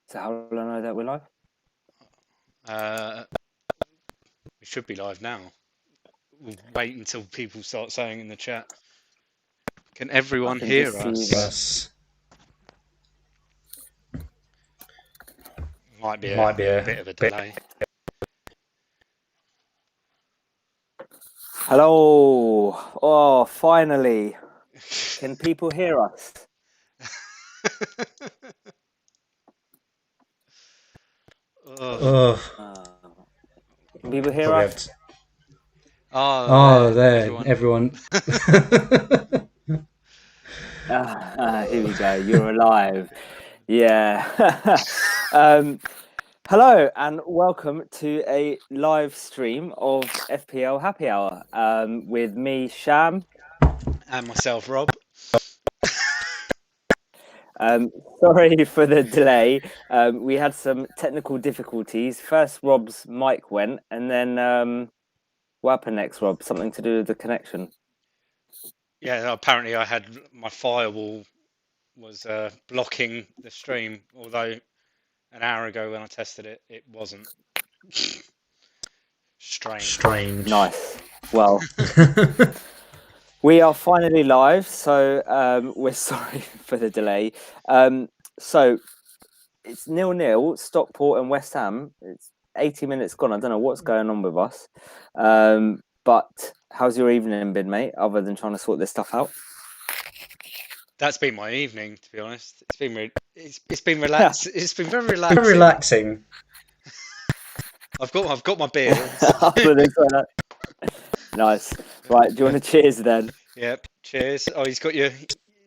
So how will I know that we're live? We should be live now. We'll wait until people start saying in the chat. Can everyone can hear just see us? that. Might be a bit of a delay. Hello. Oh, finally. Can people hear us? Ugh. Can people hear Probably us? There, everyone. Here we go. You're alive. Yeah. Hello and welcome to a live stream of FPL Happy Hour with me, Sham. And myself, Rob. Sorry for the delay. We had some technical difficulties. First, Rob's mic went, and then what happened next, Rob? Something to do with the connection? Yeah, apparently I had my firewall was blocking the stream, although an hour ago when I tested it, it wasn't. Strange. Nice. Well, we are finally live, so we're sorry for the delay. So it's 0-0, Stockport and West Ham. It's 80 minutes gone. I don't know what's going on with us. But how's your evening been, mate, other than trying to sort this stuff out? That's been my evening, to be honest. It's been relaxed. It's been very relaxing. Relaxing. I've got my beers. Nice. Right, do you want to cheers then? Yep. Cheers. Oh, he's got your.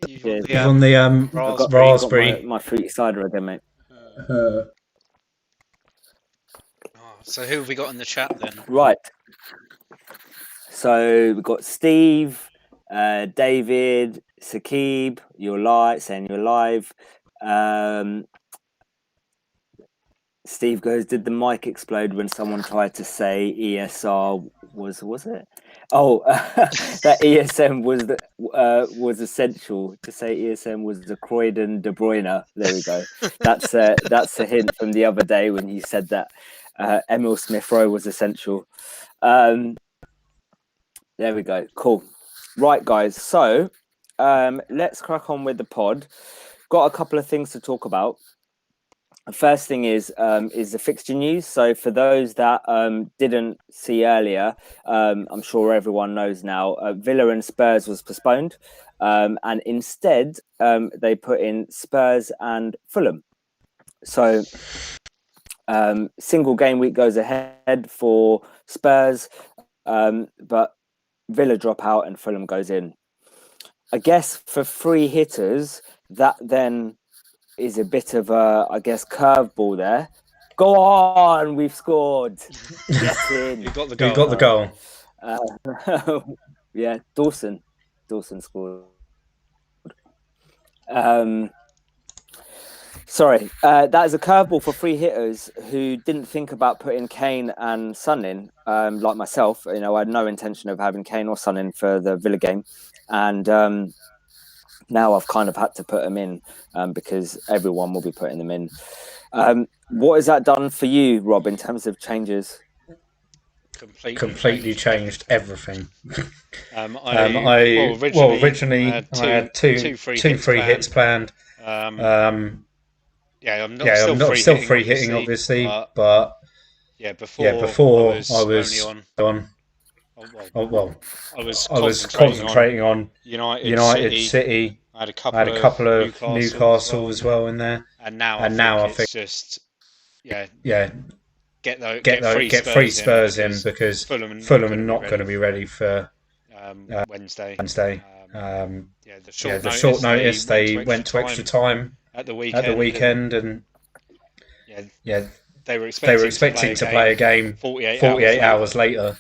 Cheers. On the raspberry. My fruity cider again, mate. So who have we got in the chat then? Right. So we've got Steve, David, Sakib. You're live. Saying you're live. Steve goes, did the mic explode when someone tried to say ESR was it? Oh, that ESM was essential. To say ESM was the Croydon De Bruyne. There we go. That's a hint from the other day when you said that Emil Smith Rowe was essential. There we go. Cool. Right, guys. So let's crack on with the pod. Got a couple of things to talk about. First thing is the fixture news. So for those that didn't see earlier, I'm sure everyone knows now, Villa and Spurs was postponed, and instead they put in Spurs and Fulham. So single game week goes ahead for Spurs, but Villa drop out and Fulham goes in. I guess for free hitters, that then is a bit of a, I guess, curveball there. Go on, we've scored. Get in. You got the goal. Yeah, Dawson scored. Sorry, that is a curveball for free hitters who didn't think about putting Kane and Son in, like myself. You know, I had no intention of having Kane or Son in for the Villa game, and now I've kind of had to put them in because everyone will be putting them in. What has that done for you, Rob, in terms of changes? Completely changed everything. Originally I had two free hits planned. I'm still free hitting, obviously, but before I was on. I was concentrating on United, City. I had a couple of Newcastle as well in there, and now I think it's just get free Spurs in because Fulham are not going to be ready for Wednesday. The short notice they went to extra time at the weekend, and they were expecting to play a game 48 hours later.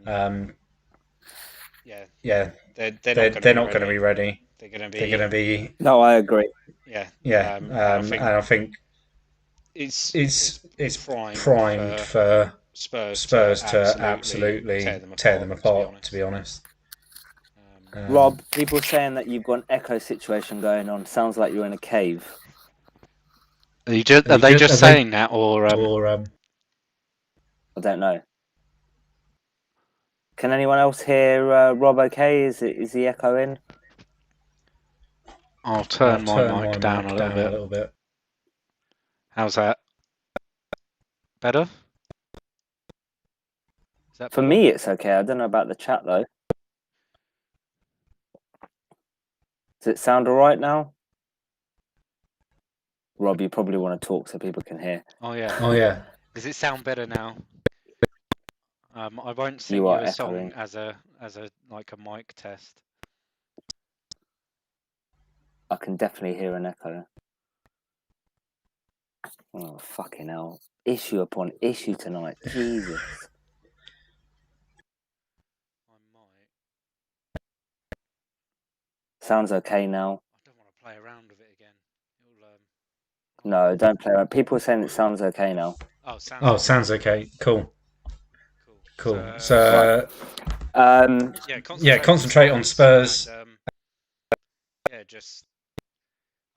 They're not going to be ready. They're going to be. No, I agree. And I think it's primed for Spurs to absolutely tear them apart. To be honest. Rob, people saying that you've got an echo situation going on. Sounds like you're in a cave. Are they just saying that, or I don't know. Can anyone else hear Rob? Okay, is he echoing? I'll turn my mic down a little bit. How's that? Better? Is that For better? me, it's okay. I don't know about the chat though. Does it sound all right now? Rob, you probably want to talk so people can hear. Oh yeah. Does it sound better now? I won't sing you a song as a like a mic test. I can definitely hear an echo. Oh fucking hell! Issue upon issue tonight. Jesus. I might. Sounds okay now. I don't want to play around with it again. No, don't play around. People are saying it sounds okay now. Oh, sounds okay. Cool. So concentrate on Spurs. And, just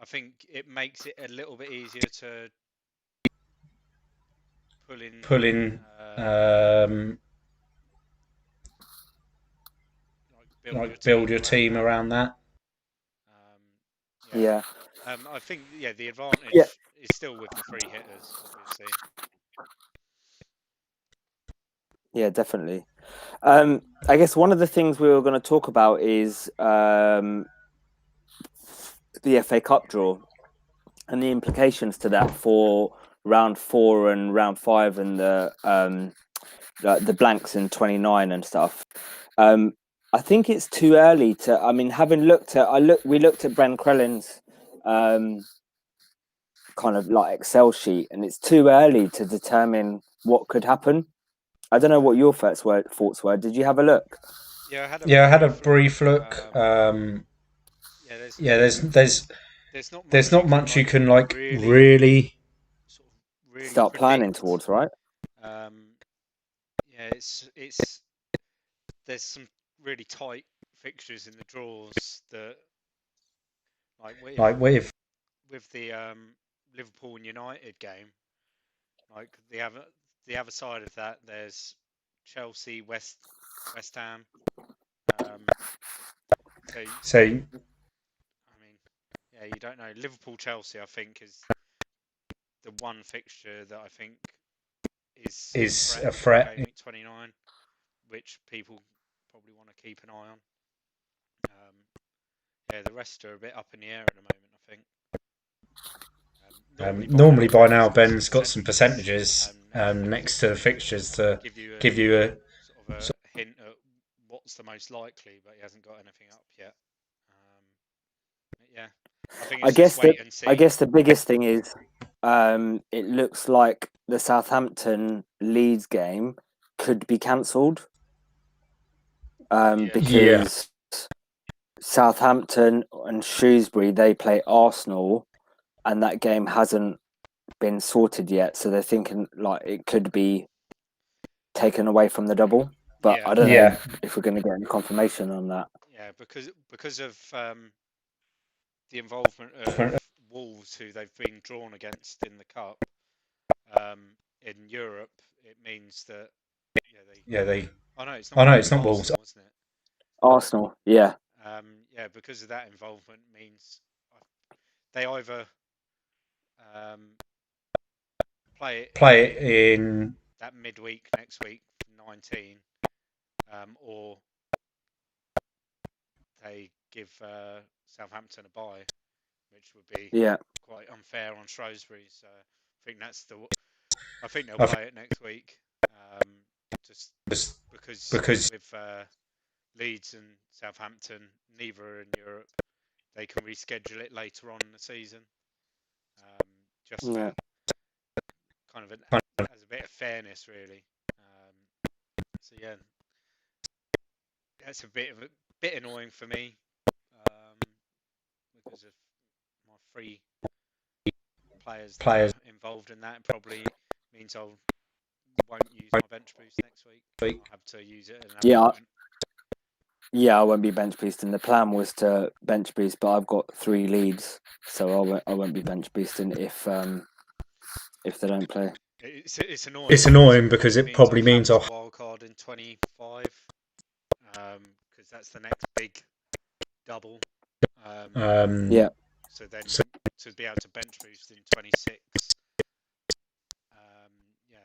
I think it makes it a little bit easier to pull in build your team around that. I think the advantage is still with the free hitters, obviously. Yeah, definitely. I guess one of the things we were going to talk about is the FA Cup draw and the implications to that for round 4 and round 5 and the blanks in 29 and stuff. I think it's too early to. I mean, having looked at, we looked at Ben Crellin's kind of like Excel sheet, and it's too early to determine what could happen. I don't know what your thoughts were. Did you have a look? Yeah, I had a brief look. There's not much you can like really start planning towards, right? It's there's some really tight fixtures in the draws that with the Liverpool and United game, like the other side of that, there's Chelsea, West Ham. So I mean, you don't know. Liverpool, Chelsea, I think is the one fixture that I think is a threat. Game week 29, which people probably want to keep an eye on. The rest are a bit up in the air at the moment, I think. Normally by now, Ben's got some percentages next to the fixtures to give you a sort of a hint at what's the most likely, but he hasn't got anything up yet. I think it's just wait and see. I guess the biggest thing is it looks like the Southampton Leeds game could be cancelled because Southampton and Shrewsbury, they play Arsenal, and that game hasn't been sorted yet, so they're thinking like it could be taken away from the double. But I don't know if we're going to get any confirmation on that. Yeah, because of the involvement of Wolves, who they've been drawn against in the cup in Europe, it means that they. Oh no, it's not Wolves, wasn't it? Arsenal, yeah. Because of that involvement means they either play it in that midweek next week, 19, or they give Southampton a bye, which would be quite unfair on Shrewsbury. So I think they'll play it next week, just because with Leeds and Southampton, neither are in Europe, they can reschedule it later on in the season. For kind of as a bit of fairness, really. That's a bit annoying for me because of my three players that are involved in that. It probably means I won't use my bench boost next week. I'll have to use it. I won't be bench boosting. The plan was to bench boost, but I've got 3 leads, so I won't be bench boosting if if they don't play. It's annoying. It's annoying because it probably means off wild card in 25, because that's the next big double. Yeah. So then to be able to bench boost in 26, yeah,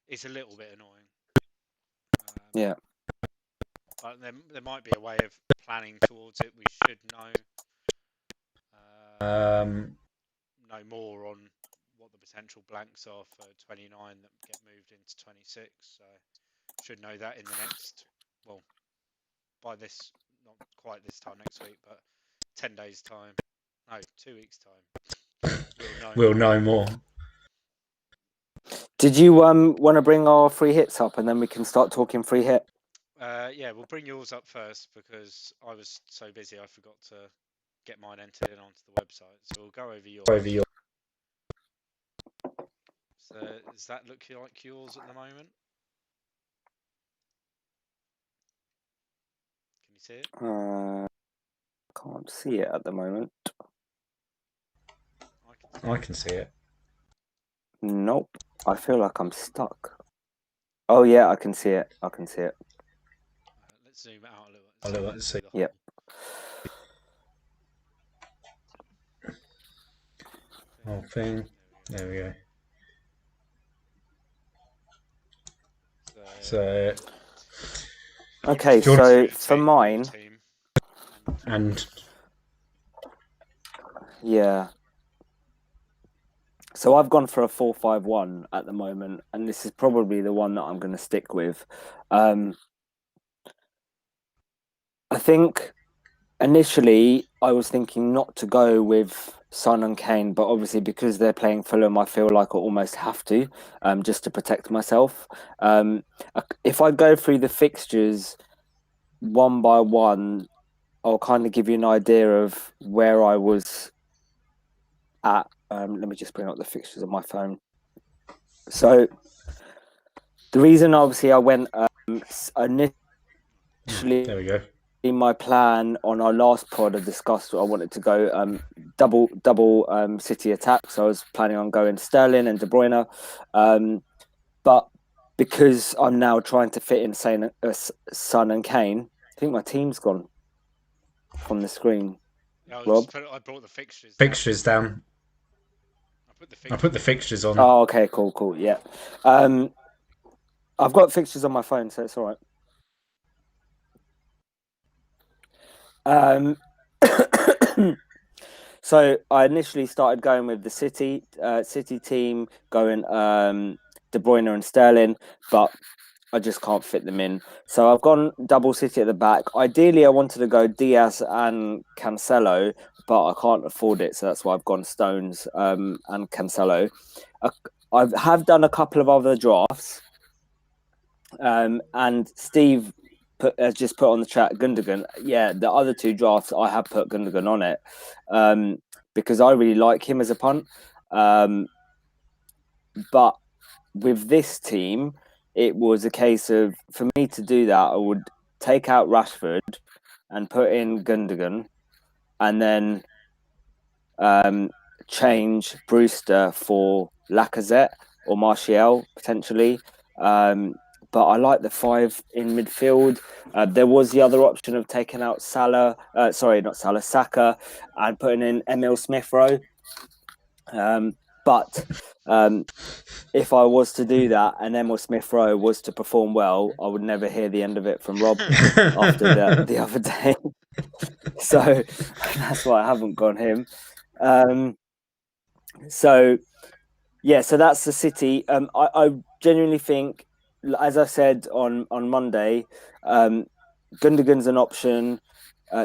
it's a little bit annoying. Yeah. But there might be a way of planning towards it. We should know more on what the potential blanks are for 29 that get moved into 26. So should know that in the next, well, by this, not quite this time next week, but 10 days time. No, 2 weeks time. We'll know more. Did you want to bring our free hits up and then we can start talking free hit? Yeah, we'll bring yours up first because I was so busy I forgot to get mine entered in onto the website. So we'll go over yours. So does that look like yours at the moment? Can you see it? Can't see it at the moment. I can see it. Nope. I feel like I'm stuck. Oh yeah, I can see it. Let's zoom out a little. Let's see. Yep. Whole thing. There we go. So. Okay, so for mine. And. Yeah. So I've gone for a 4-5-1 at the moment, and this is probably the one that I'm going to stick with. I think initially I was thinking not to go with Son and Kane, but obviously because they're playing Fulham, I feel like I almost have to, just to protect myself. If I go through the fixtures one by one, I'll kind of give you an idea of where I was at. Let me just bring up the fixtures on my phone. So the reason, obviously, I went initially. There we go. In my plan on our last pod, I discussed I wanted to go double City attack. So I was planning on going Sterling and De Bruyne, but because I'm now trying to fit in Son and Kane, I think my team's gone from the screen. Yeah, Rob, I brought the fixtures. Down. I put the fixtures on. Oh, okay, cool. Yeah, I've got fixtures on my phone, so it's all right. So I initially started going with the City team, going De Bruyne and Sterling, but I just can't fit them in. So I've gone double City at the back. Ideally, I wanted to go Diaz and Cancelo, but I can't afford it, so that's why I've gone Stones and Cancelo. I have done a couple of other drafts, and Steve has just put on the chat Gundogan. Yeah, the other two drafts I have put Gundogan on it because I really like him as a punt. But with this team, it was a case of, for me to do that, I would take out Rashford and put in Gundogan and then change Brewster for Lacazette or Martial potentially. But I like the 5 in midfield. There was the other option of taking out Saka and putting in Emil Smith-Rowe. But if I was to do that and Emil Smith-Rowe was to perform well, I would never hear the end of it from Rob after the other day. So that's why I haven't gone him. So that's the City. I genuinely think, as I said on Monday, Gundogan's an option.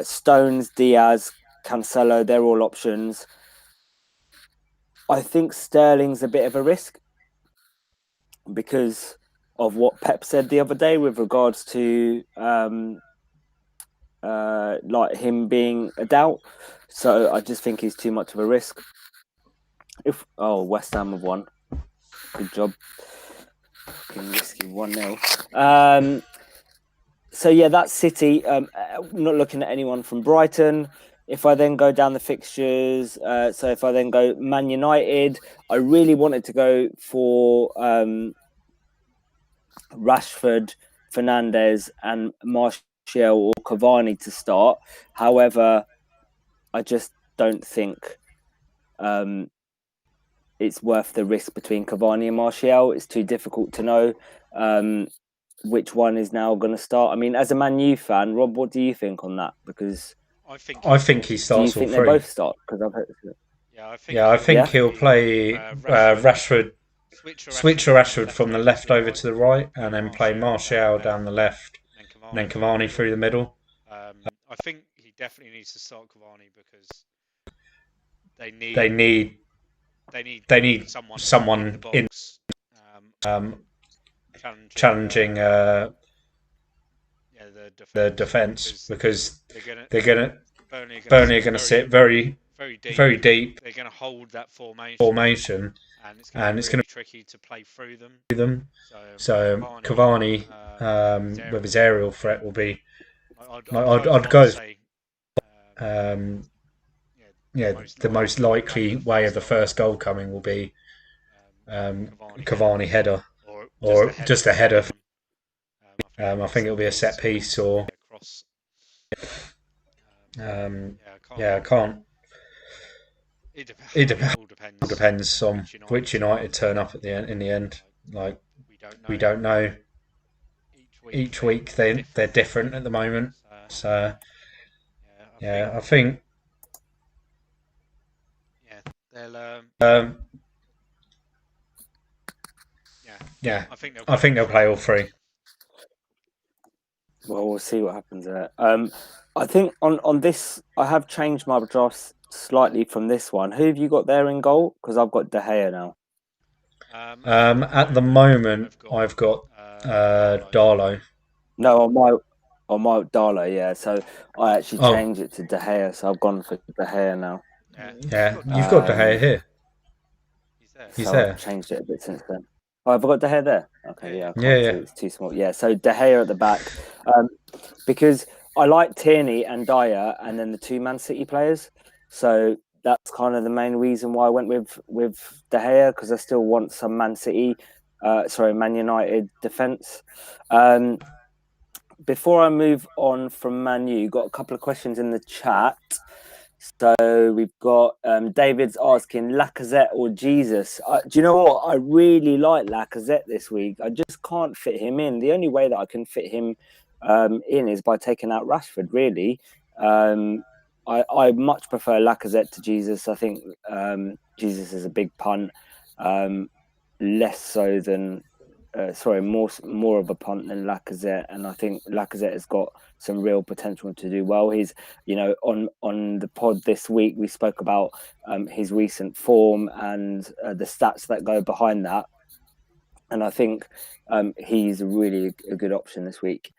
Stones, Diaz, Cancelo, they're all options. I think Sterling's a bit of a risk because of what Pep said the other day with regards to like him being a doubt. So I just think he's too much of a risk. West Ham have won. Good job. Fucking risky 1-0. So yeah, that's City. Not looking at anyone from Brighton. if I then go down the fixtures, so if I then go Man United, I really wanted to go for Rashford, Fernandes, and Martial or Cavani to start. However, I just don't think it's worth the risk between Cavani and Martial. It's too difficult to know which one is now going to start. I mean, as a Man U fan, Rob, what do you think on that? Because I think he starts. Do you think they both start? Because I've heard. I think he'll play Rashford, switch Rashford from the left over to the right, and then play Martial down the left, and then Cavani through the middle. I think he definitely needs to start Cavani because they need someone in the box, challenging the defense because Burnley are going to sit very deep. They're going to hold that formation, and it's going to be tricky to play through them. So Cavani, with his aerial threat, will be. I'd go. The most likely way of the first goal coming will be Cavani header or just a header. I think it'll be a set piece or. I can't. It all depends on which United turn up at the end. In the end, like we don't know. Each week they're different at the moment. So I think. They'll. I think they'll play all three. Well, we'll see what happens there. I think on this, I have changed my draft slightly from this one. Who have you got there in goal? Because I've got De Gea now. At the moment, I've got Darlow. No, on my Darlow, yeah. So I actually changed it to De Gea. So I've gone for De Gea now. Yeah, you've got De Gea here. He's there. I've changed it a bit since then. Oh, have I got De Gea there? Okay, yeah. It's too small. Yeah, so De Gea at the back. Because I like Tierney and Dyer and then the two Man City players. So that's kind of the main reason why I went with De Gea, because I still want some Man United defence. Before I move on from Man U, got a couple of questions in the chat. So we've got David's asking Lacazette or Jesus. Do you know what? I really like Lacazette this week. I just can't fit him in. The only way that I can fit him in is by taking out Rashford, really. I much prefer Lacazette to Jesus. I think Jesus is a big punt. Less so than... more of a punt than Lacazette, and I think Lacazette has got some real potential to do well. He's, on the pod this week, we spoke about his recent form and the stats that go behind that, and I think he's really a good option this week.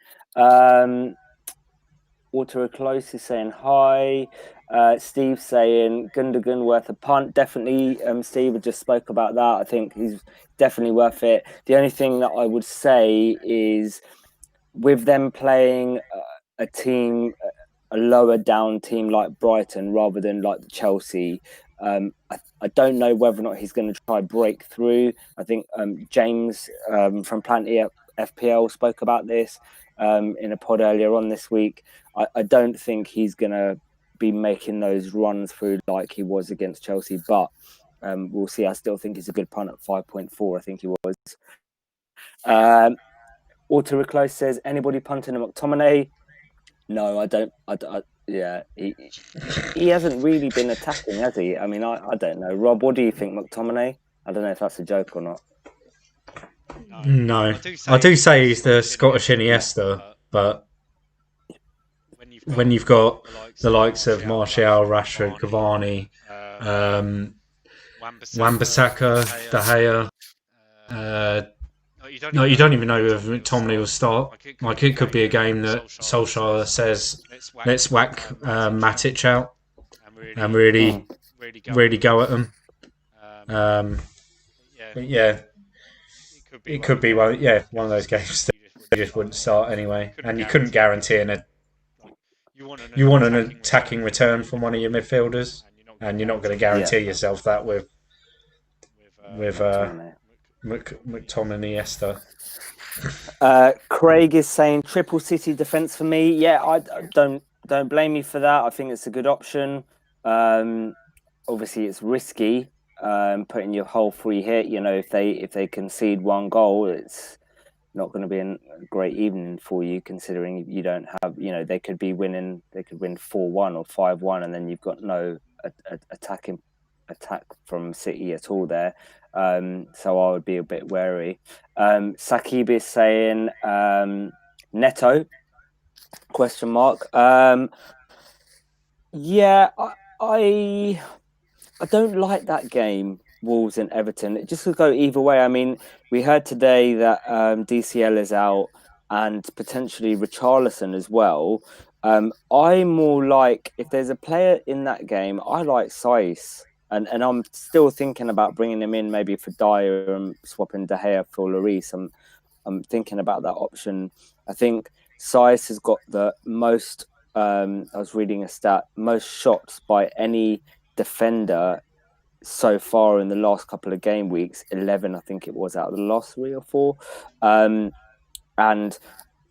Water Close is saying hi. Steve saying Gundogan worth a punt. Definitely, Steve had just spoke about that. I think he's definitely worth it. The only thing that I would say is with them playing a lower down team like Brighton rather than like Chelsea, I don't know whether or not he's going to try break through. I think James from Plenty FPL spoke about this in a pod earlier on this week. I don't think he's going to be making those runs through like he was against Chelsea, but we'll see. I still think he's a good punt at 5.4. I think he was. Auto Reclose says, anybody punting a McTominay? No, I don't. Yeah, he hasn't really been attacking, has he? I mean, I don't know. Rob, what do you think, McTominay? I don't know if that's a joke or not. No. I do say he's the Scottish Iniesta, but when you've got the likes of Martial, Rashford, Cavani, Wan-Bissaka, De Gea, you don't even know if McTominay will start. Like, it could be a game that Solskjaer says, let's whack Matic out and really go at them. But yeah, it could be one of those games that you just wouldn't start anyway, and you couldn't guarantee you want an attacking return from one of your midfielders, and you're not going to guarantee yourself that with McTominay Esther. Craig is saying triple City defense for me. Yeah, I don't blame me for that. I think it's a good option. Obviously, it's risky putting your whole free hit. You know, if they concede one goal, it's not going to be a great evening for you, considering you don't have. You know, they could win 4-1 or 5-1, and then you've got no attack from City at all there. So I would be a bit wary. Sakib is saying Neto ? Yeah, I don't like that game, Wolves and Everton. It just could go either way. I mean, we heard today that DCL is out and potentially Richarlison as well. I'm more like, if there's a player in that game, I like Saiss. And I'm still thinking about bringing him in maybe for Dyer and swapping De Gea for Lloris. I'm thinking about that option. I think Saiss has got the most, I was reading a stat, most shots by any defender so far in the last couple of game weeks. 11, I think it was, out of the last 3 or 4. And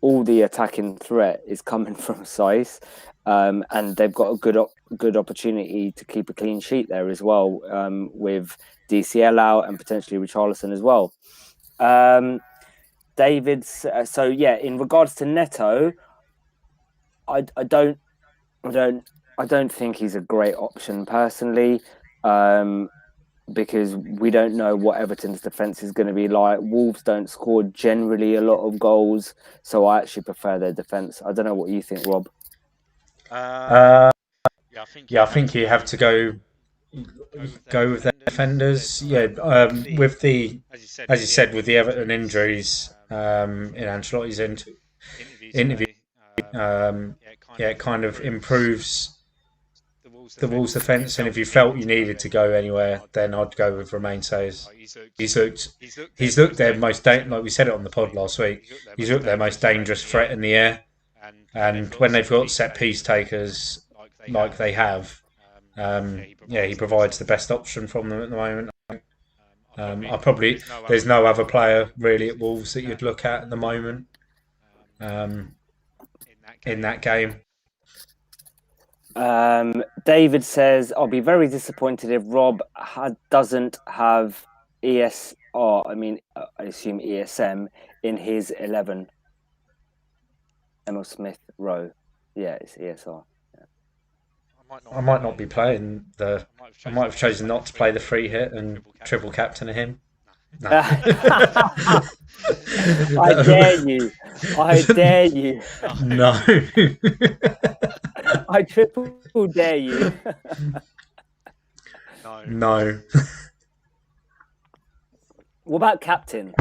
all the attacking threat is coming from Saiss. And they've got a good opportunity to keep a clean sheet there as well, with DCL out and potentially Richarlison as well. David's so yeah. In regards to Neto, I don't think he's a great option personally, because we don't know what Everton's defense is going to be like. Wolves don't score generally a lot of goals, so I actually prefer their defense. I don't know what you think, Rob. I think you have to go with their defenders. Yeah, with the, as you said, with the Everton injuries in Ancelotti's interview, it kind of improves the Wolves' defence. And if you felt you needed to go anywhere, then I'd go with Romain Saiss. He's looked their most like we said it on the pod last week. He's looked their most dangerous threat in the air. And when they've got set piece takers like they have, he provides the best option from them at the moment. There's no other player really at Wolves that you'd look at the moment in that game. David says, I'll be very disappointed if Rob doesn't have ESR, I assume ESM, in his 11. Emil Smith Rowe. Yeah, it's ESR. Yeah. I might not be playing I might have chosen not to play the free hit and triple captain him. No. I dare you. No. I triple dare you. No. What about captain?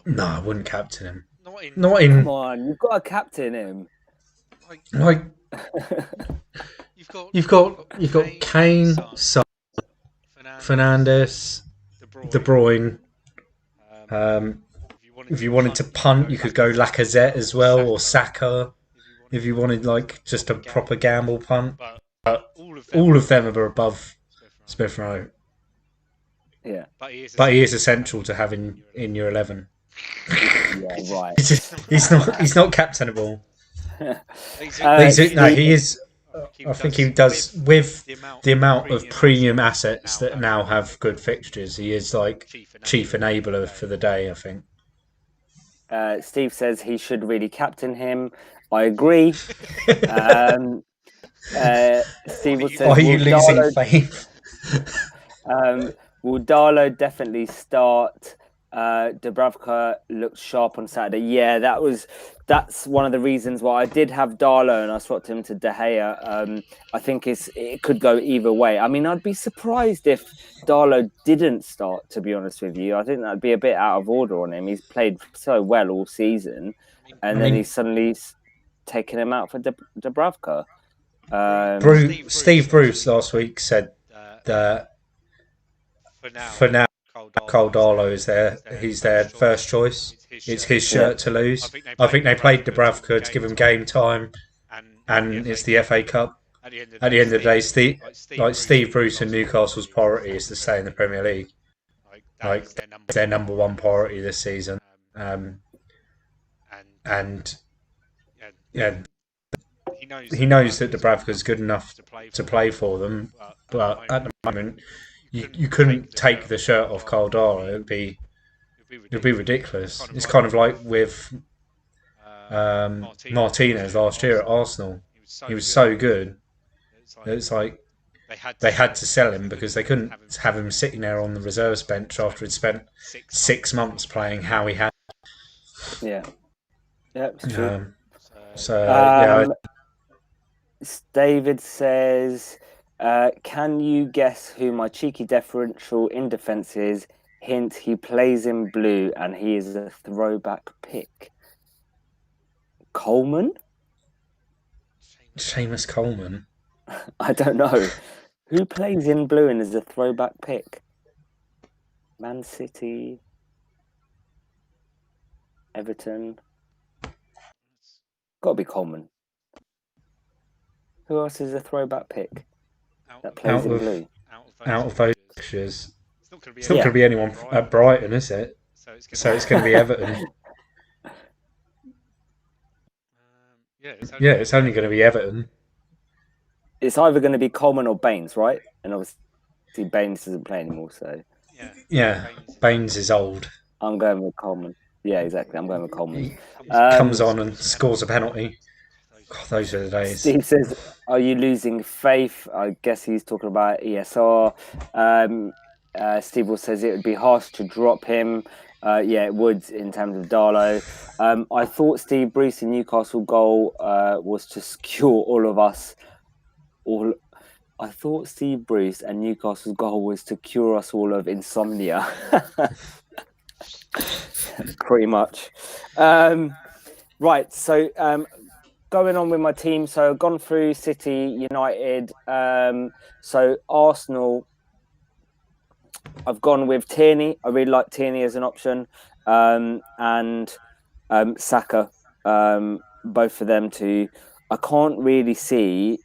No, I wouldn't captain him. Not in. Come on, you've got to captain him. Like you've got Kane, Son, Fernandes, De Bruyne. If you wanted to punt, you could go Lacazette as well, or Saka. If you wanted like just a proper gamble punt, but all of them are above Smith Rowe. Yeah, but he is essential to have in your 11. Yeah, right. He's not captainable. He is. I think he does, with the amount of premium assets that now have good fixtures. He is like chief enabler for the day, I think. Steve says he should really captain him. I agree. Steve says, are you losing faith? Will Darlow definitely start? Dubravka looked sharp on Saturday. Yeah, that's one of the reasons why I did have Darlow and I swapped him to De Gea. I think it could go either way. I mean, I'd be surprised if Darlow didn't start, to be honest with you. I think that'd be a bit out of order on him. He's played so well all season, and then he's suddenly taken him out for Dubravka. Steve Bruce last week said that for now, Cole Darlow he's their first choice. It's his shirt to lose. I think they played Dubravka to give him game time, and it's the FA Cup. At the end of the day, Steve Bruce and Newcastle's priority is to stay in the Premier League. Like their number one priority this season. And yeah, he knows that Dubravka's good enough to play for them, but at the moment, you couldn't take the shirt off Caldara. It'd be ridiculous. It's kind of like with Martinez last year at Arsenal. He was so good that it's like they had to sell him because they couldn't have him sitting there on the reserves bench after he'd spent 6 months playing how he had. Yeah, it's true. David says, can you guess who my cheeky differential in defence is? Hint, he plays in blue and he is a throwback pick. Coleman? Seamus Coleman? I don't know. Who plays in blue and is a throwback pick? Man City? Everton? Got to be Coleman. Who else is a throwback pick that plays in blue? Out of those fixtures. It's not going to be anyone at Brighton, is it? So it's going to be Everton. It's only going to be Everton. It's either going to be Coleman or Baines, right? And obviously Baines doesn't play anymore, so... Yeah, Baines is old. I'm going with Coleman. Yeah, exactly. I'm going with Coleman. He comes on and scores a penalty. God, those are the days. Steve says, are you losing faith? I guess he's talking about ESR. Steve says it would be harsh to drop him. Yeah, it would in terms of Darlow. I thought Steve Bruce's Newcastle goal was to secure all of us. I thought Steve Bruce and Newcastle's goal was to cure us all of insomnia. Pretty much. Right, so going on with my team. So I've gone through City, United. So Arsenal, I've gone with Tierney. I really like Tierney as an option. And Saka, both of them too. I can't really see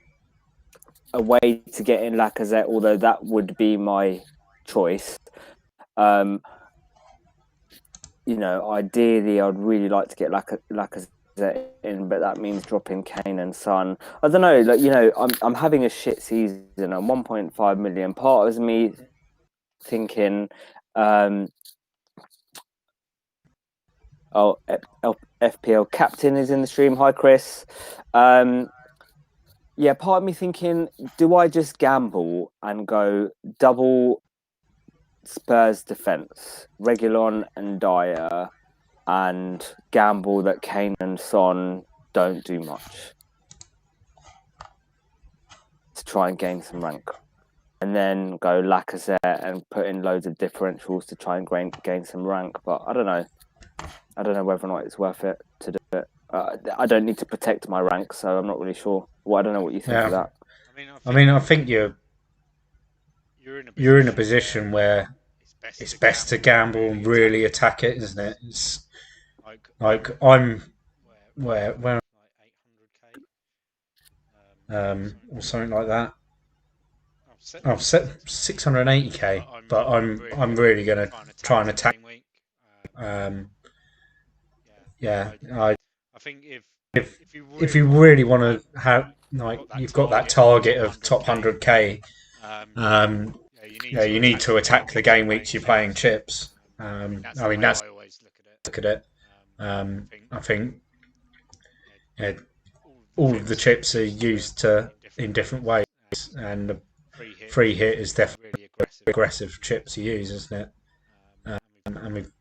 a way to get in Lacazette, although that would be my choice. Ideally, I'd really like to get Lacazette in, but that means dropping Kane and Son. I don't know. I'm having a shit season. I'm 1.5 million. Part of me thinking, FPL captain is in the stream. Hi, Chris. Yeah, part of me thinking, do I just gamble and go double Spurs defence, Reguilon and Dyer, and gamble that Kane and Son don't do much to try and gain some rank, and then go Lacazette and put in loads of differentials to try and gain some rank? But I don't know whether or not it's worth it to do it. I don't need to protect my rank, so I'm not really sure. Well, I don't know what you think of that. I think you're in a position where it's best to gamble and really attack it, isn't it? It's like I'm where or something like that. I've set 680k, but I'm really gonna try and attack. I think if you really want to have you've got that target of top 100k, you need to attack the game weeks you're playing chips. That's I always look at it. I think all of the chips are used in different ways, and the free hit is definitely aggressive chip to use, isn't it? And we've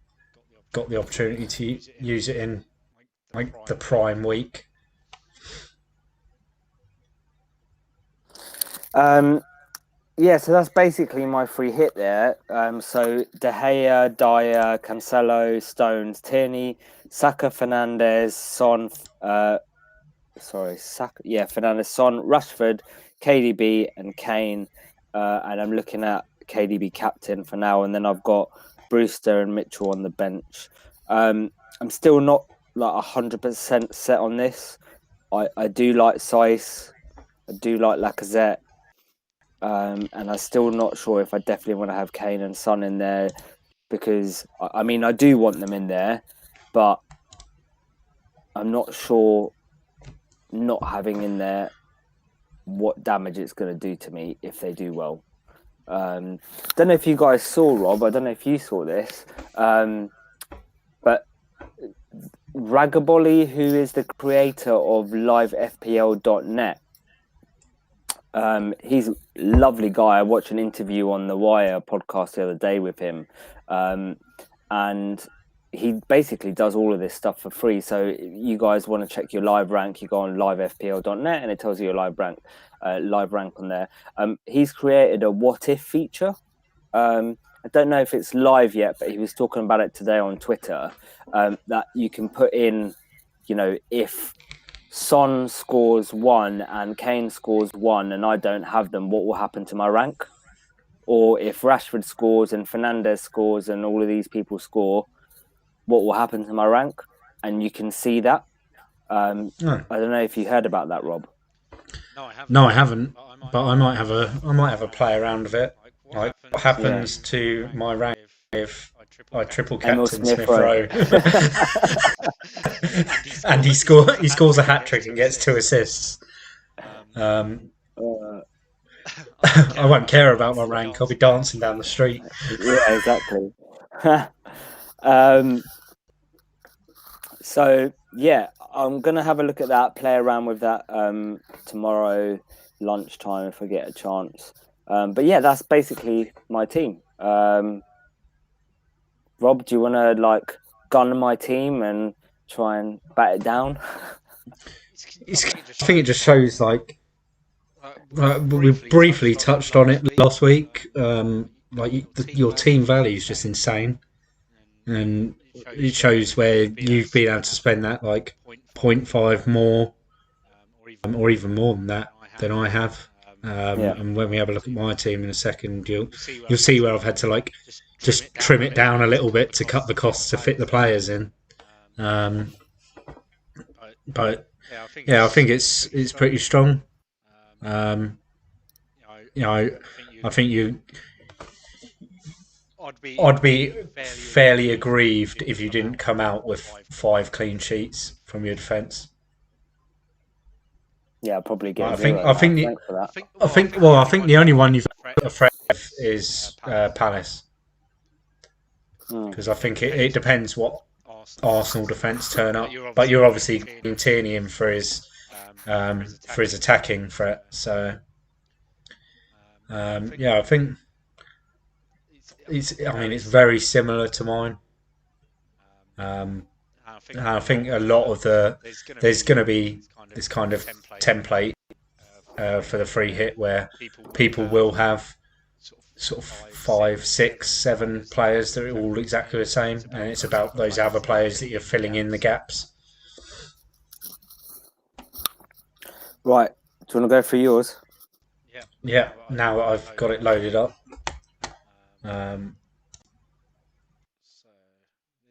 got the opportunity to use it in the prime week. Yeah, so that's basically my free hit there. So De Gea, Dyer, Cancelo, Stones, Tierney, Saka, Fernandes, Son. Fernandes, Son, Rashford, KDB, and Kane. And I'm looking at KDB captain for now, and then I've got Brewster and Mitchell on the bench. I'm still not 100% set on this. I do like Saiss. I do like Lacazette. And I'm still not sure if I definitely want to have Kane and Son in there, because I mean I do want them in there, but I'm not sure not having in there what damage it's going to do to me if they do well. Don't know if you guys saw, Rob. I don't know if you saw this, but Ragabolly, who is the creator of livefpl.net, he's a lovely guy. I watched an interview on the Wire podcast the other day with him, and he basically does all of this stuff for free. So you guys want to check your live rank, you go on livefpl.net and it tells you your live rank on there. He's created a what if feature. I don't know if it's live yet, but he was talking about it today on Twitter, that you can put in, if Son scores 1 and Kane scores 1 and I don't have them, what will happen to my rank? Or if Rashford scores and Fernandes scores and all of these people score, what will happen to my rank? And you can see that. I don't know if you heard about that, Rob. No, I haven't. But I might have a play around with it. Like, what happens to my rank if I triple captain Smith Rowe and he scores a hat trick and gets 2 assists? I won't care about my rank. I'll be dancing down the street. Yeah, exactly. So yeah, I'm gonna have a look at that, play around with that tomorrow lunchtime if I get a chance. But yeah, that's basically my team. Rob, do you want to gun my team and try and bat it down? I think it just shows we briefly touched on it last week. Your team value is just insane, and it shows where you've been able to spend that 0.5 more, or even more than that than I have. And when we have a look at my team in a second, you'll see where I've had to just trim it down a little bit to cut the costs to fit the players in. But yeah, I think it's pretty strong. I think I'd be fairly aggrieved if you didn't come out with 5 clean sheets from your defence. Yeah, I'll probably get. I think the only one you've got afraid of is Palace, because I think it depends what Arsenal defence turn up. But you're obviously getting Tierney in for his attacking threat. So yeah, I think it's very similar to mine. And I think a lot of there's going to be this kind of template for the free hit where people will have sort of 5, 6, 7 players that are all exactly the same, and it's about those other players that you're filling in the gaps. Right, do you want to go for yours? Yeah. Now that I've got it loaded up. So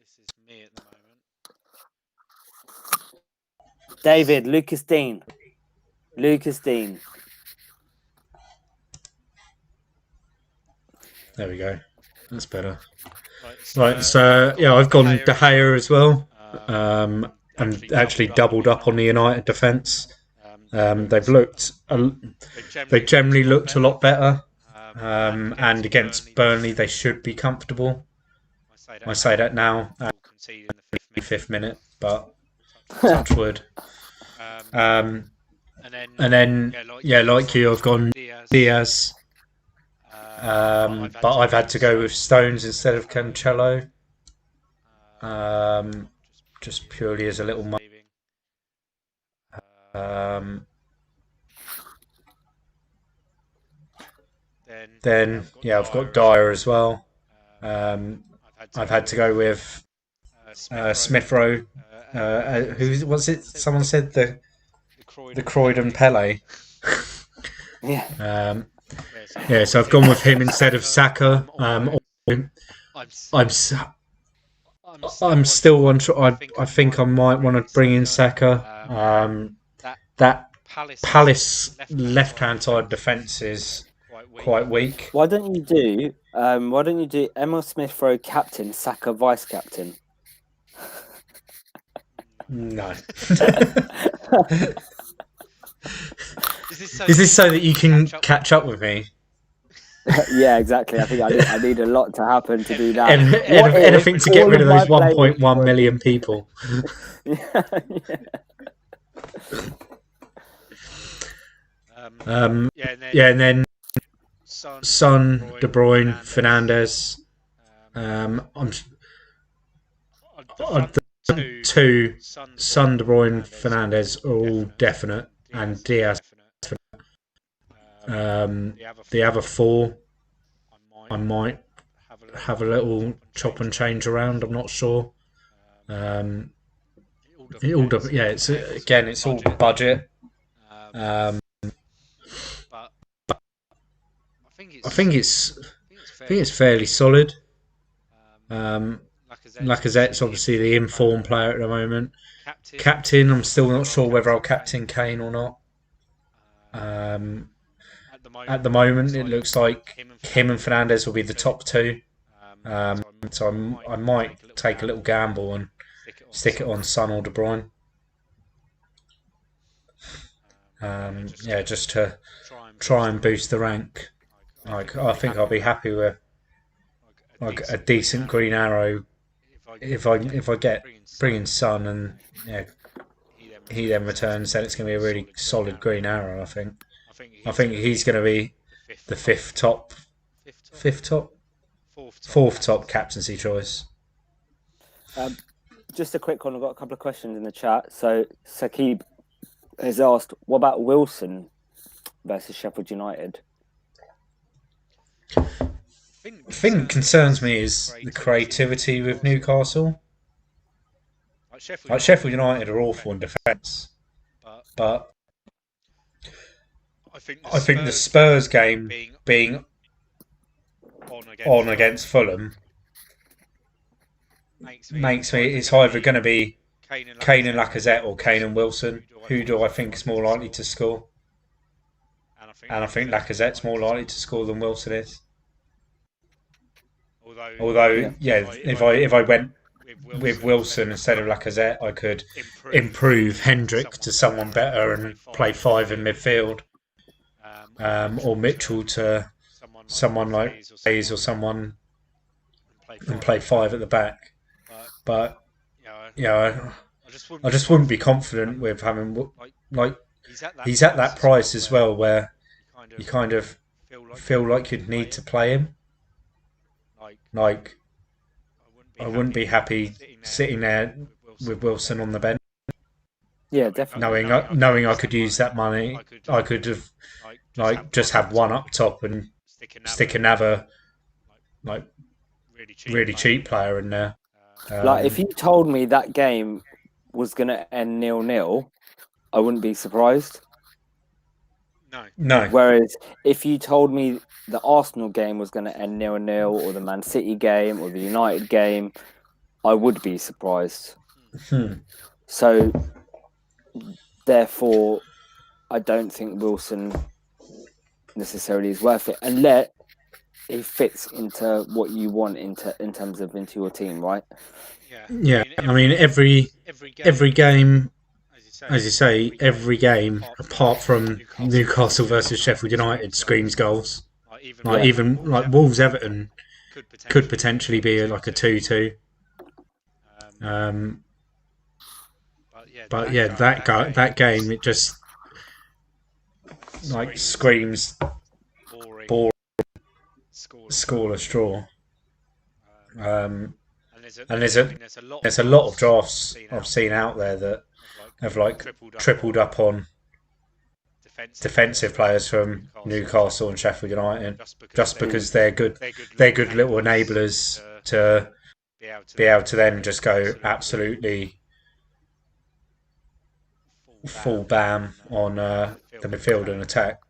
this is me at the moment. David, Lucas Dean. There we go. That's better. Right, so yeah, I've gone De Gea as well, and actually doubled up on the United defence. They generally looked a lot better, and against Burnley they should be comfortable. I say that now at the 5th minute, but touch wood. And then like you, I've gone Diaz. But I've had to go with Stones instead of Cancelo, just purely as a little money. Then I've got Dyer as well. I've had to go with Smith Rowe. Who was it? Someone said the Croydon Pele. Yeah. Yeah, so I've gone with him instead of Saka. I'm still on. I think I might want to bring in Saka. that Palace left-hand side defence is quite weak. Why don't you do Emil Smith Rowe captain, Saka vice captain? No. Is this so that you can catch up with me? Yeah, exactly. I think I need a lot to happen to do that. Anything to get rid of those 1.1 million people. Yeah. And then Son, De Bruyne, Fernandes. The two, Son, De Bruyne, Fernandes are all definite, and Diaz. The other four, I might have a little chop and change around. I'm not sure. It's all budget. I think it's fairly solid. Lacazette's obviously the informed player at the moment. Captain, I'm still not sure whether I'll captain Kane or not. At the moment, it looks like him and Fernandes will be the top two. So I might take a little gamble and stick it on Son or De Bruyne. Just to try and boost the rank. I think I'll be happy with a decent green arrow if I get bringing Son and he then returns. Then it's going to be a really solid green arrow. I think he's going to be the fourth top captaincy choice. Just a quick one. I've got a couple of questions in the chat. So Sakib has asked, what about Wilson versus Sheffield United? The thing that concerns me is the creativity with Newcastle. Like Sheffield United are awful in defence, but I think the Spurs game being on against Fulham makes me. It's either going to be Kane and Lacazette or Kane and Wilson. Who do I think is more likely to score? And I think Lacazette's more likely to score than Wilson is. Although, if I went with Wilson instead of Lacazette, I could improve Hendrick to someone better and play five in midfield, or Mitchell to someone like Hayes or someone and play five at the back. But I just wouldn't be confident with having he's at that price as well where you kind of feel like you'd need to play him. Like, I wouldn't be happy sitting there with Wilson on the bench. Yeah, definitely. Knowing I could use that money, I could have just have one up top and stick another really cheap player in there. If you told me that game was going to end 0-0, I wouldn't be surprised. No. Whereas if you told me the Arsenal game was going to end 0-0, or the Man City game, or the United game, I would be surprised. So, therefore, I don't think Wilson necessarily is worth it, unless it fits into what you want in terms of into your team, right? Yeah. I mean, every game. As you say, every game apart from Newcastle versus Sheffield United screams goals. Even Wolves Everton could potentially be like a 2-2. That game it just screams boring, scoreless draw. And there's a lot of drafts I've seen out there that have tripled up on defensive players from Newcastle and Sheffield United just because they're good little enablers to be able to then just go absolutely full bam on the midfield and attack.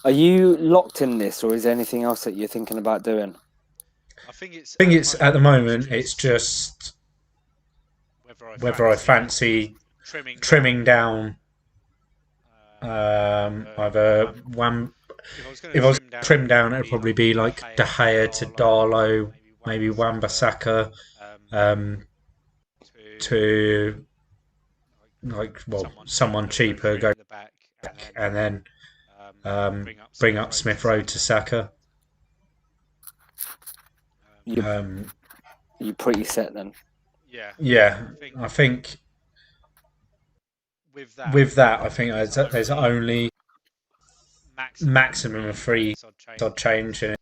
Are you locked in this, or is there anything else that you're thinking about doing? I think it's at the moment it's just whether I fancy trimming down either Wam. If I was trimmed down, it'd probably be like De Gea to Darlow, maybe Wan-Bissaka, to like someone cheaper, go back, and then bring up Smith Rowe to Saka. You're pretty set then. Yeah, I think with that, I think there's only maximum of 3 odd change in it.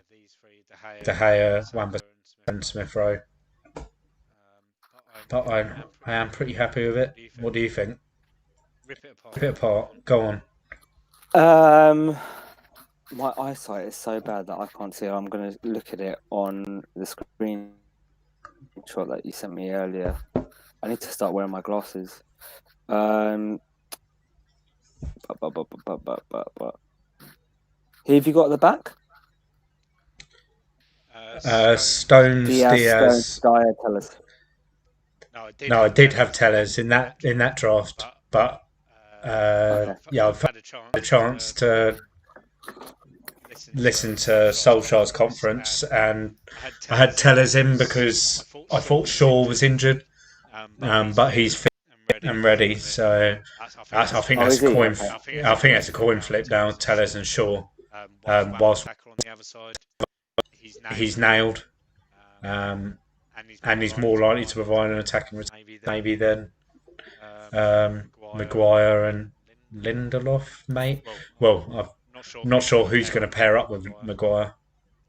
These 3: De Gea, Wan-Bissaka, and Smith Rowe. But I am pretty happy with it. What do you think? Rip it apart. Go on. My eyesight is so bad that I can't see. I'm going to look at it on the screenshot that you sent me earlier. I need to start wearing my glasses. Who have you got at the back? Stones, Diaz. Dyer, Tellers. No, I did have Tellers in that draft, but yeah, I've had a chance to listen to Solskjaer's conference, and I had Tellers in because I thought Shaw was injured, but he's fit and ready. So I think that's a coin. I think that's a coin flip now. Tellers and Shaw, whilst he's nailed, and he's more likely to provide an attacking return maybe than Maguire and Lindelof, mate. Well, I'm not sure who's going to pair up with Maguire.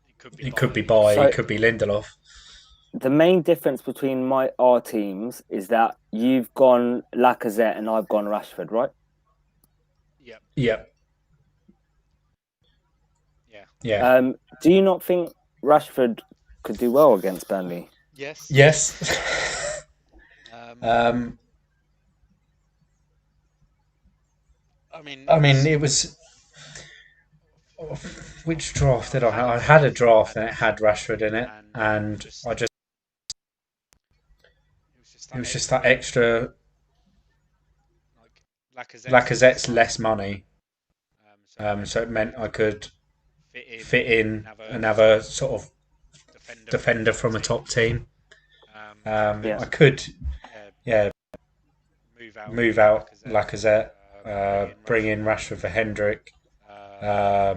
It could be it could be Lindelof. The main difference between our teams is that you've gone Lacazette and I've gone Rashford, right? Yep. Yeah. Do you not think Rashford could do well against Burnley? Yes. I mean, it was. Which draft did I have? I had a draft and it had Rashford in it, and it was just that extra. Lacazette's less money, so it meant I could fit in another sort of defender from a top team. I could, move out Lacazette, bring in Rashford for Hendrick. Drop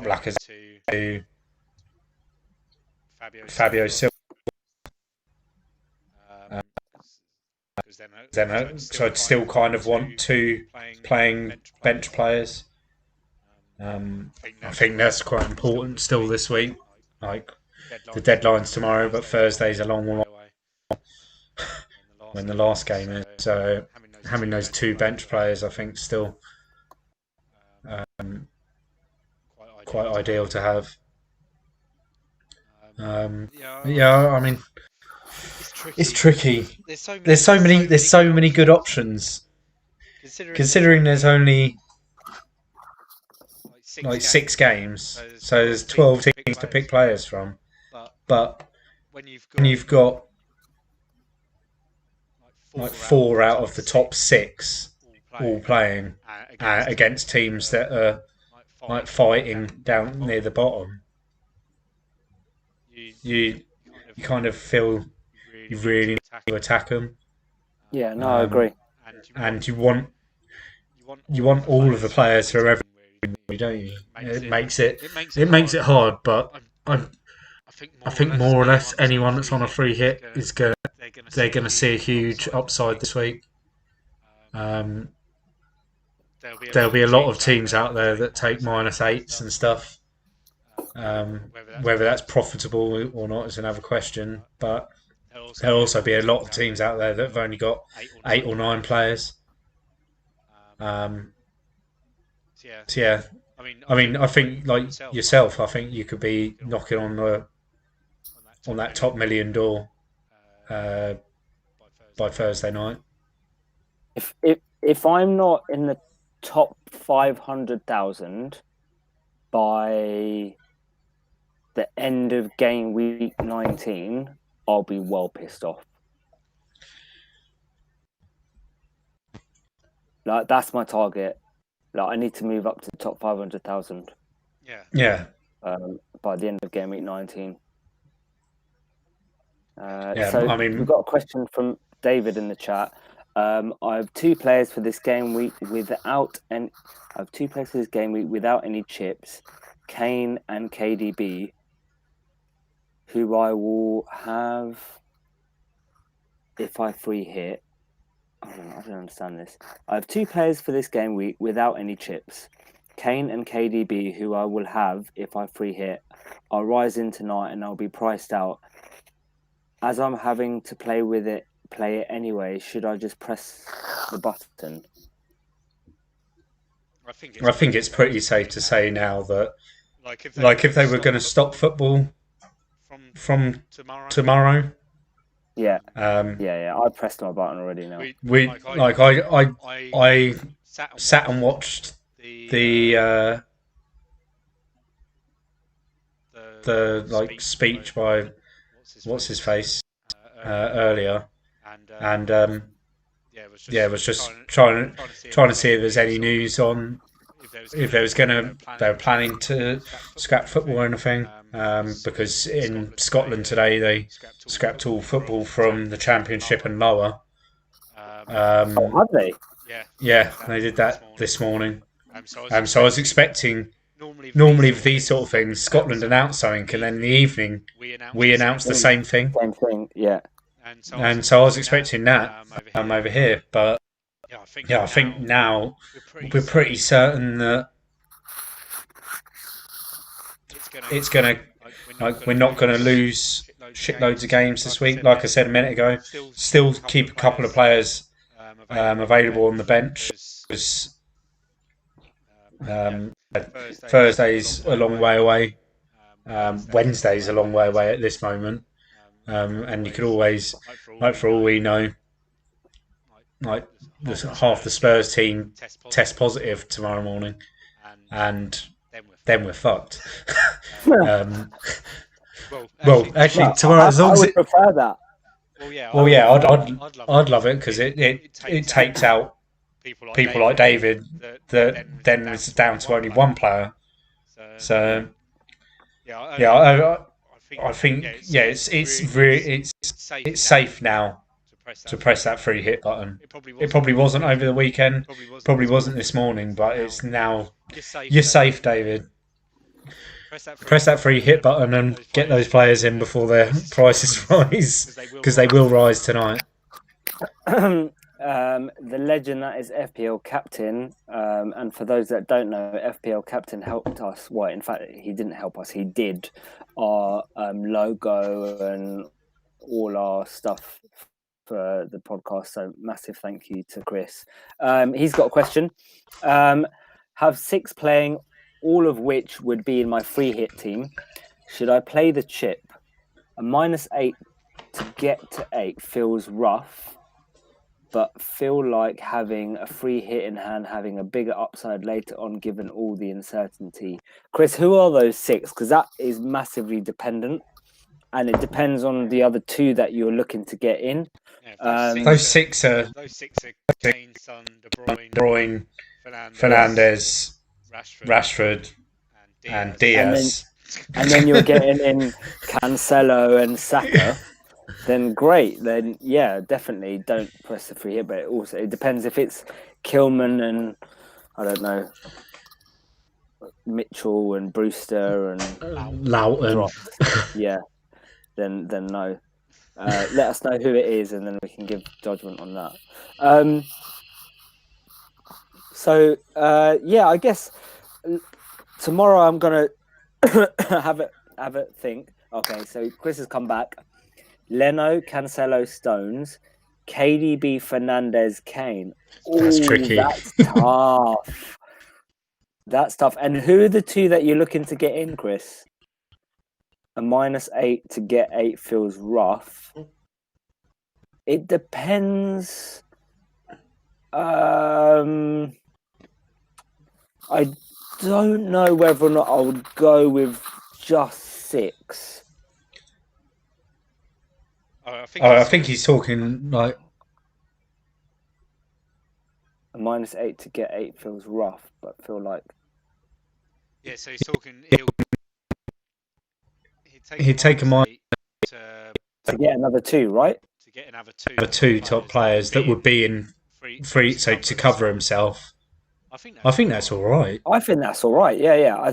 Lacazette to Fabio Silva. So I'd still kind of want 2 playing bench players. I think that's quite important still this week. Like the deadline's tomorrow, but Thursday's a long one when the last game is. So having those 2 bench players, I think, still quite ideal to have. I mean, it's tricky. There's so many good options. Considering there's only like 6 games, so there's 12 teams to pick players from. But when you've got like 4 out of the top 6 all playing against teams that are like fighting down near the bottom, you kind of feel you really need to attack them. Yeah, no, I agree. And you want all of the players who are everywhere, don't you? It makes it hard, but I think more or less anyone that's on a free hit is they're gonna see a huge upside this week. There'll be a lot of teams out there that take -8s and stuff. Whether that's profitable or not is another question. But there'll also be a lot of teams out there that have only got 8 or 9 players. So yeah, I mean, I think like yourself, I think you could be knocking on that top million door by Thursday night. If I'm not in the top 500,000 by the end of game week 19, I'll be well pissed off. Like that's my target. Like I need to move up to the top 500,000. Yeah. By the end of game week 19. We've got a question from David in the chat. I have 2 players for this game week without any chips, Kane and KDB, who I will have if I free hit. I don't understand this. I have 2 players for this game week without any chips, Kane and KDB, who I will have if I free hit. I'll rise in tonight and I'll be priced out. As I'm having to play it anyway, should I just press the button? I think it's pretty safe to say now that, like, if they were going to stop football from tomorrow. Yeah. I pressed my button already now. I sat and watched the speech by what's his face earlier, and was just trying to see if there's any news on if they were planning to scrap football or anything, because in Scotland today they scrapped all football from the Championship and lower. Have they? Yeah, they did that this morning. So I was expecting. Normally, with these sort of things, Scotland announce something, and then in the evening we announce the same thing. Same thing, yeah. And so I was expecting that over here, but I think now we're pretty certain that it's gonna we're not gonna lose shitloads of games this week. Like I said a minute ago, still keep a couple of players available on the bench. Thursday's a long way away. Wednesday's a long way away at this moment. And you could always, like for all we know, like half the Spurs team test positive tomorrow morning, and then we're fucked. Well, actually, tomorrow, as long as I would prefer that. Well, yeah, I'd love it because it takes out people like David that then is down to only one player. So I think it's safe now to press that free hit button. It probably wasn't over the weekend, probably wasn't this morning, but it's now. You're safe, David. Press that free hit button and get those players in before their prices rise, because they will rise tonight. The legend that is FPL Captain, and for those that don't know, FPL Captain helped us. Well, in fact, he didn't help us. He did our logo and all our stuff for the podcast. So massive thank you to Chris. He's got a question. Have 6 playing, all of which would be in my free hit team. Should I play the chip? A -8 to get to 8 feels rough, but feel like having a free hit in hand, having a bigger upside later on, given all the uncertainty. Chris, who are those 6? Because that is massively dependent, and it depends on the other 2 that you're looking to get in. Those six are Kane, Son, De Bruyne, Fernandes, Rashford, and Diaz. And then you're getting in Cancelo and Saka. Then great. Then yeah, definitely don't press the free hit. But it depends if it's Kilman and I don't know, Mitchell and Brewster and Loughton. Yeah. Then no. Let us know who it is, and then we can give judgment on that. I guess tomorrow I'm gonna have a think. Okay, so Chris has come back. Leno, Cancelo, Stones, KDB, Fernandes, Kane. That's tricky. That's tough. That's tough. And who are the 2 that you're looking to get in, Chris? A -8 to get 8 feels rough. It depends. I don't know whether or not I would go with just 6. I think he's talking like. A -8 to get 8 feels rough, but feel like... Yeah, so he's talking... He'd take a -8 to get another 2, right? To get another two top players that would be in free, so to cover himself. I think that's all right. I think that's all right. Yeah. I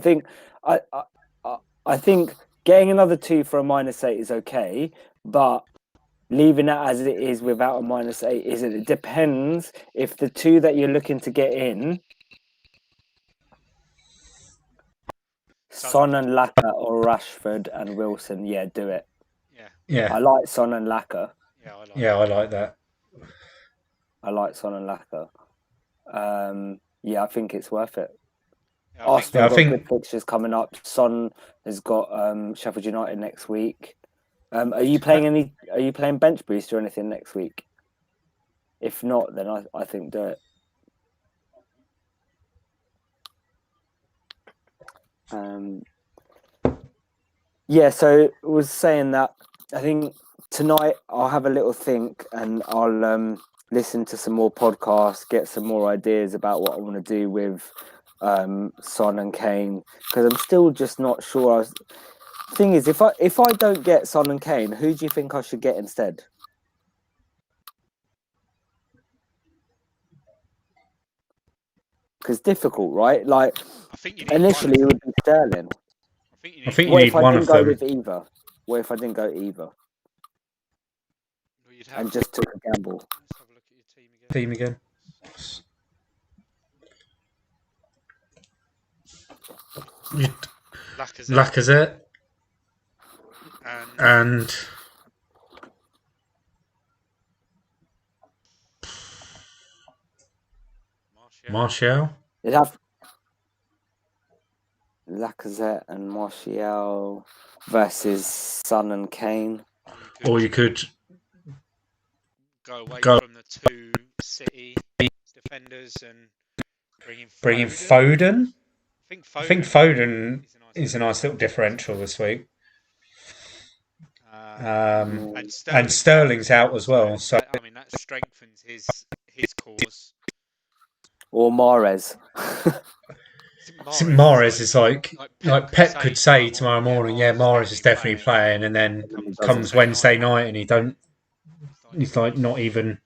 think getting another 2 for a -8 is okay, but leaving it as it is without a -8 isn't. It depends if the 2 that you're looking to get in, Son and Laka or Rashford and Wilson, yeah, do it. Yeah. I like Son and Laka. Yeah, I like that. I like Son and Laka. Yeah, I think it's worth it. Yeah, Arsenal got good fixtures coming up. Son has got Sheffield United next week. Are you playing bench boost or anything next week? If not, then I think do it. Yeah, so I was saying that I think tonight I'll have a little think and I'll listen to some more podcasts, get some more ideas about what I want to do with Son and Kane, because I'm still just not sure. Thing is, if I don't get Son and Kane, who do you think I should get instead? Because difficult, right? Like, I think initially it would be Sterling. I think you need one of them. What if I didn't go either? And just took a gamble. Let's have a look at your team again. Lacazette. And Martial. You'd have Lacazette and Martial versus Son and Kane. Or you could go away from the 2 City defenders and bring in Foden. I think Foden is a nice little differential this week. And Sterling's out as well. So I mean, that strengthens his cause. Or Mahrez. Mahrez is like Pep could say tomorrow morning, yeah, Mahrez is definitely playing, and then comes Wednesday night and he's like not even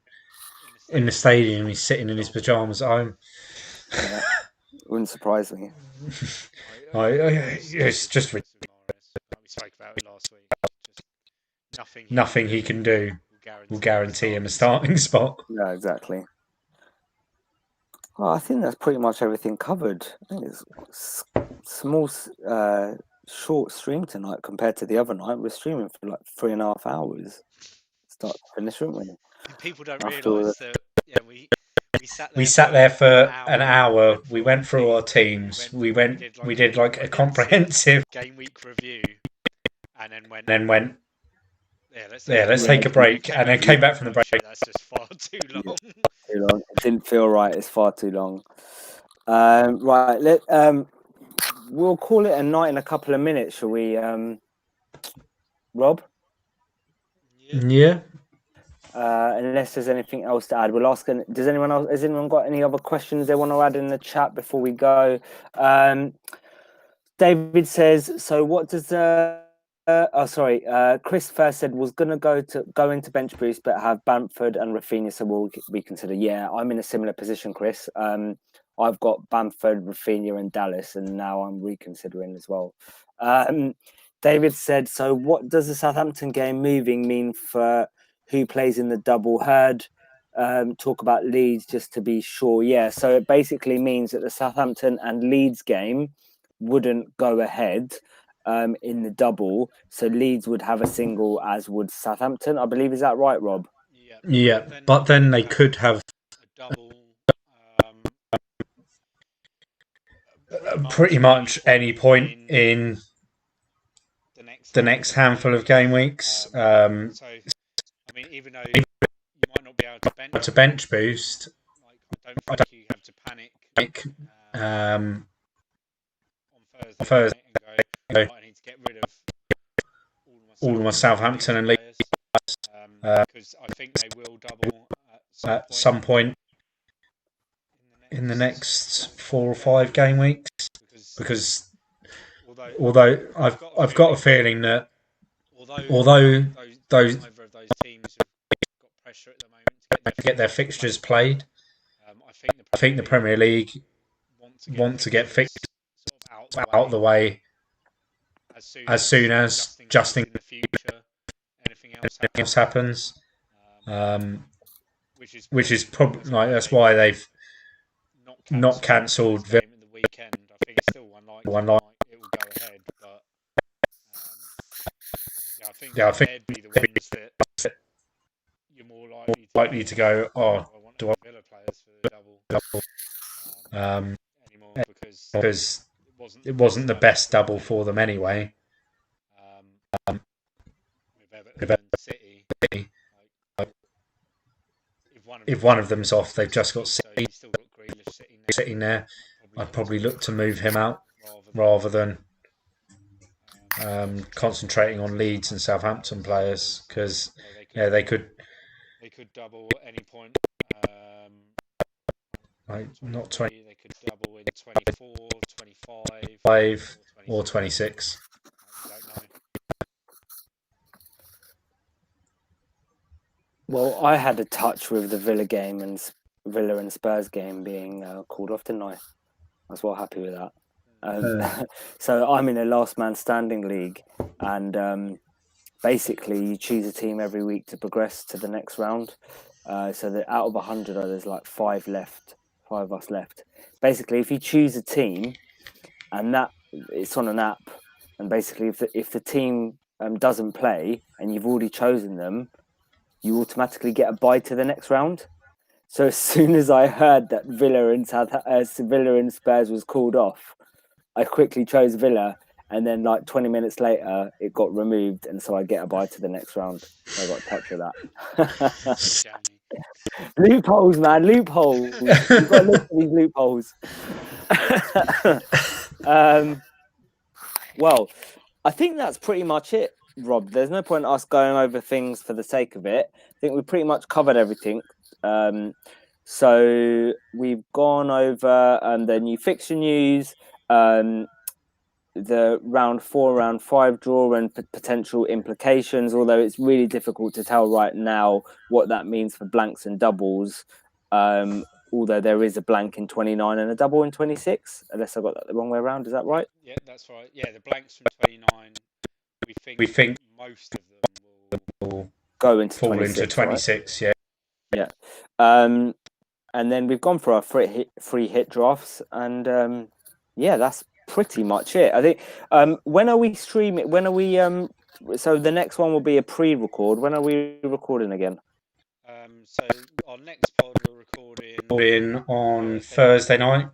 in the stadium. He's sitting in his pajamas at home. Yeah, wouldn't surprise me. It's just we spoke about it last week. Just nothing he can do will guarantee him a starting spot. Yeah, exactly. Well, I think that's pretty much everything covered. I think it's small, short stream tonight compared to the other night. We're streaming for like 3.5 hours, start to finish, weren't we? And people don't realise that. Yeah, we sat there for an hour. We went through our teams. We did like a comprehensive game week review, and then went. Let's take a break, and then came back from the break. That's just far too long. Too long. It didn't feel right. It's far too long. Right. We'll call it a night in a couple of minutes, shall we, Rob? Yeah. Unless there's anything else to add, we'll ask. Has anyone got any other questions they want to add in the chat before we go? David says, so what does Chris first said was going to go into bench boost, but have Bamford and Rafinha, so we'll reconsider. Yeah, I'm in a similar position, Chris. I've got Bamford, Rafinha, and Dallas, and now I'm reconsidering as well. David said, so what does the Southampton game moving mean for who plays in the double? Heard talk about Leeds just to be sure. Yeah, so it basically means that the Southampton and Leeds game wouldn't go ahead in the double, so Leeds would have a single, as would Southampton, I believe. Is that right, Rob? Yeah, but then they could have a double. Pretty much any point in the next handful of game weeks. So, I mean, even though you might not be able to bench boost, I don't think you have to panic on Thursday and go, I need to get rid of all of my Southampton and Leeds, because I think they will double at some point in the next 4 or 5 game weeks, because although I've got a feeling that although those neither of those teams have got pressure at the moment to get their fixtures played, I think the Premier League want to get fixtures sort of out the way as soon as just in in the future anything else happens. Which is probably that's like that's why they've not cancelled game in the weekend. I think it's still unlikely one like it will go ahead, but I think they'd be the ones that you're more likely to go, oh, do I Villa players for the double anymore because it wasn't the best double for them anyway. With Everton and City, if one of them's off, they've just got City, so still got Grealish sitting there. I'd probably look to move him out rather than concentrating on Leeds and Southampton players, because they could double at any point. Not 20, they could double in 24, 25, 5 or 26. I don't know. Well, I had a touch with the Villa game and Villa and Spurs game being called off, didn't I? I was well happy with that. So I'm in a last man standing league, and basically you choose a team every week to progress to the next round. So that out of 100, there's like 5 of us left. Basically, if you choose a team, and that it's on an app, and basically if the team doesn't play and you've already chosen them, you automatically get a bye to the next round. So as soon as I heard that Villa and Spurs was called off, I quickly chose Villa, and then like 20 minutes later, it got removed, and so I get a bye to the next round. So I got a touch of that. Loopholes, man, loopholes. You've got to look for these loopholes. Well, I think that's pretty much it, Rob. There's no point in us going over things for the sake of it. I think we pretty much covered everything. So we've gone over the new fixture news, the round 4, round 5 draw and potential implications, although it's really difficult to tell right now what that means for blanks and doubles, although there is a blank in 29 and a double in 26, unless I got that the wrong way around. Is that right? Yeah, that's right. Yeah, the blanks from 29, we think most of them will go into fall 26, into 26, right? Yeah. And then we've gone for our free hit drafts, and that's pretty much it. I think. When are we streaming? When are we? So the next one will be a pre-record. When are we recording again? So our next pod we're recording on Thursday night.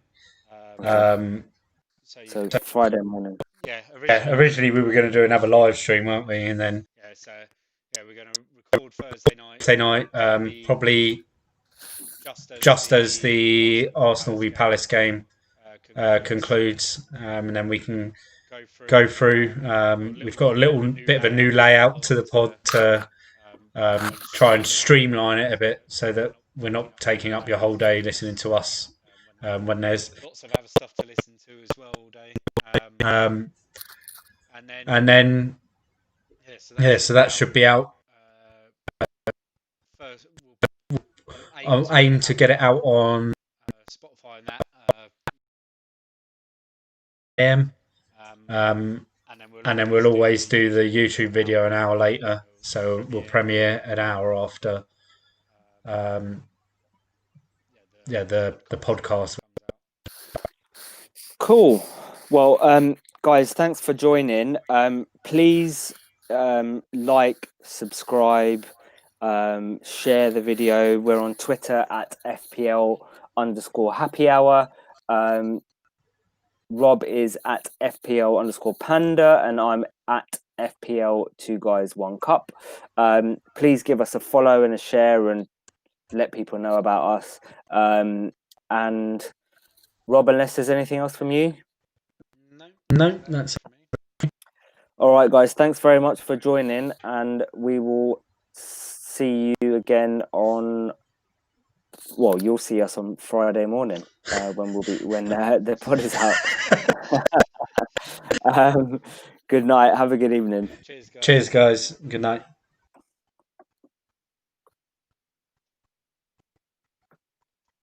So Friday morning. Yeah. Originally we were going to do another live stream, weren't we? And then we're going to record Thursday night. Probably just as the Arsenal v Palace game concludes, and then we can go through. We've got a little bit of a new layout to the pod to try and streamline it a bit so that we're not taking up your whole day listening to us when there's lots of other stuff to listen to as well all day. And then so that should be out. First, I'll aim to get it out on Spotify and that. And then we'll always do the YouTube video an hour later, so we'll premiere an hour after the podcast. Cool. Well, guys, thanks for joining. Please like, subscribe, share the video. We're on Twitter at FPL_happy hour. Rob is at FPL_panda, and I'm at FPL 2 guys 1 cup. Please give us a follow and a share and let people know about us. And Rob, unless there's anything else from you? No, that's it. All right, guys, thanks very much for joining, and we will see you again on well, you'll see us on Friday morning when the pod is out. Good night. Have a good evening. Cheers, guys. Good night.